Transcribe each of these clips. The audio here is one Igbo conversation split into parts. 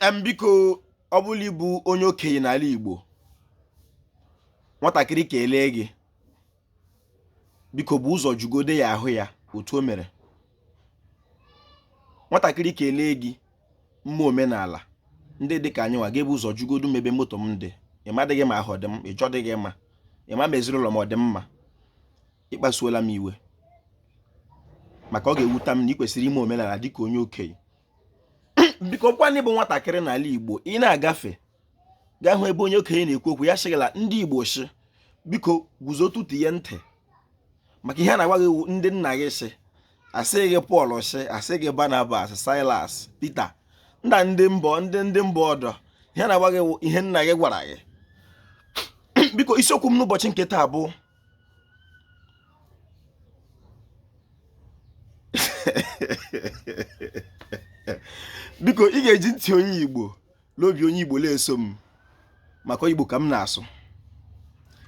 Biko ọ bụla ibu onye okenye n'ala Igbo nwatakịrị kelee gị biko bụ ụzọ jugode ya ahụ ya otu o mere. Nwatakịrị kelee gị mma omenala ndị dịka anyị nwa ga-ebu ụzọ jugodu mebe moto m dị ịmadịghị ma ahụ dị m ịjọ dịghị mma ịma meziri ụlọ m ọ dị mma ịkpasuola m iwe maka ọ ga-ewuta m na ị kwesịrị ime omenala dịka onye okenye. Biko kwa n'ịbụ nwatakịrị n'ala Igbo ị na-agafe gaa hụ ebe onye okenye na-ekwu okwu ya shigala ndị Igbo shi biko guzo tutu ihe ntị maka ihe a na-agwa gị ndị nna gị shi asị gị Pọl shi asị gị Barnabas, Silas, Peter ndị mbọ ọdọ ihe a na-agwa gị ihe nna gị gwara gị. Biko isiokwu m n'ụbọchị nke taa bụ biko ị ga-eji ntị onye Igbo n'obi onye Igbo na-eso m maka Igbo ka m na-asụ.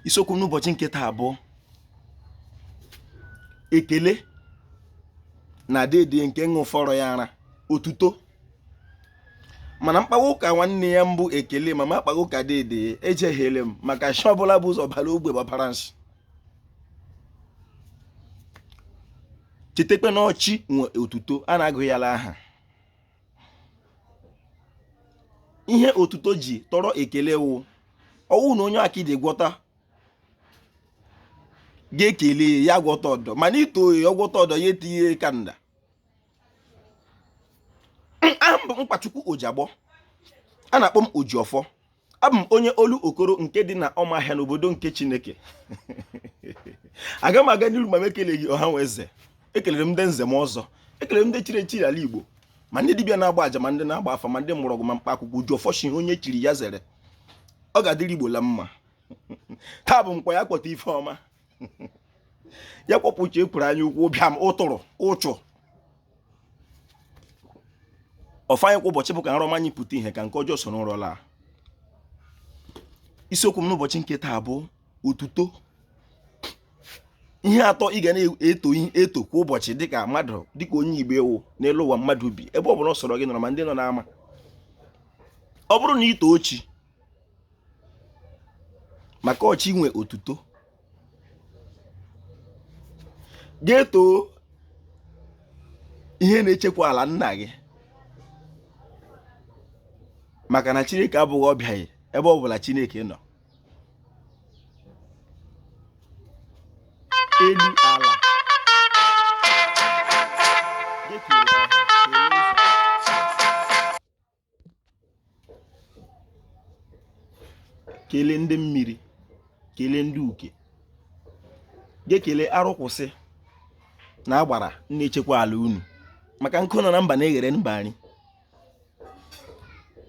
Isiokwu n'ụbọchị nke taa bụ Ekele na dede nke ṅụfọrọ ya ara Otuto. Mana mkpawa ụka nwanne ya mbụ Ekele mama akpaghị ụka dede ejeghele m maka shi ọbụla bụ ụzọ bara ogbe gbabara nshi. Chetekwe na ọchị nwe Otuto a na-agụ ya aha. Ihe Otuto ji tọrọ Ekele wụ ọwụ na onye akịdị gwọta ga-ekele ya gwọta ọdọ mana ito ya gwọta ọdọ ya etinye kanda. Aha m bụ Mkpachukwu Ojiagbọ a na-akpọ m Ojiọfọ. Abụ m onye olu okoro nke dị na Ọmahịa n'obodo nke Chineke. Aga m aga n'iru ma m ekeleghị ọha nwe eze. Ekelere m ndị nze m ọzọ, ekelere m ndị chiri echi ala Igbo ma ndị dibịa na-agba aja ma ndị na-agba afa ma ndị mgbọrọgwụ ma mkpa akwụkwọ. Ojiọfọ shi onye chiri ya zere ọ ga-adịrị Igbo la mma. Taa bụ nkwa ya kpọta ife ọma ya kpọpụcha ekwuru anya ukwu bịa m ụtụrụ ụchụ ọfanye kwa ụbọchị bụ ka nrọ manyị pụta ihe ka nke ọjọọ so n'ụrọla. Isiokwu m n'ụbọchị nke taa bụ Otuto. Ihe atọ ị ga na-eto kwa ụbọchị dịka mmadụ dịka onye Igbo ewu n'elu ụwa mmadụ bi ebe ọ bụla ọ sọrọ gị nọrọ ma ndị nọ n'ama. Ọ bụrụ na ito ochi maka ọchị nwe Otuto ga-eto ihe na-echekwa ala nna gị maka na Chineke abụghị ọbịaghị ebe ọ bụla Chineke nọ. Elu ala kelee ndị mmiri kelee ndị uke ga-ekele arụkwụsị na agbara na-echekwa ala unu maka nkụ nọ na mba na-eghere mba anyị.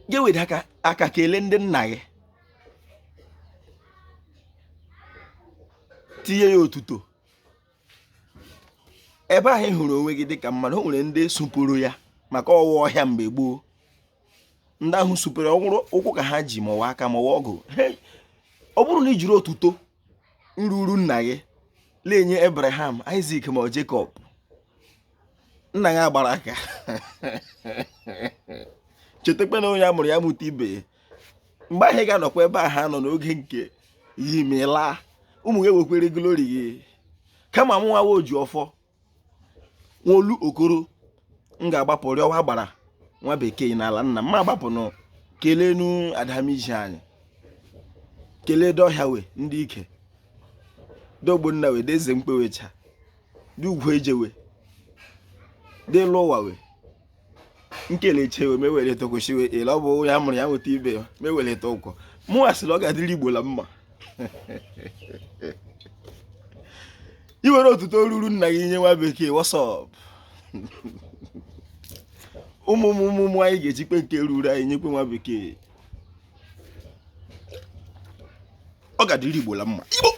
Ga-eweda aka kelee ndị nna gị tinye ya otuto ebe ahụ ị hụrụ onwe gị dịka mmadụ. O nwere ndị supụrụ ya maka ọwa ọhịa mgbe gboo. Ndị ahụ supere ọhụrụ ụkwụ ka ha ji maọwa aka maọwa ọgụ. Ọ bụrụ na ị jiri otuto nruru nna gị na-enye Abraham, Isaac ma Jacob nna ya gbara aka chetakwa na onye amụrụ ya mụta ibe ya. Mgbe ahụ ị ga-anọkwa ebe ahụ ha nọ n'oge nke yi ma laa ụmụ gị ewekwere glori gị kama mụ nwa Ojiọfọ nwolu okoro m ga-agbapụ rịọwa gbara nwa bekee n'ala nna m agbapụ nụ kelee nu adamiji anyị kelee dọhịa we ndị ike dogbo nna we deze mkpewecha dị ugwu ejewe dị lụ ụwa we nkeleche we mewere tokweshiwe ele ọ bụ ya mụrụ ya nweta ibe meweleta ụkwụ mụ asịrị ọ ga-adịrị Igbo la mma. I were otuto ruru nna gị nye nwa bekee wọsọp ụmụ anyị ga-ejikpe nke ruru anyị nyekwe nwa bekee ọ ga-adịrị Igbo la mma. Igbo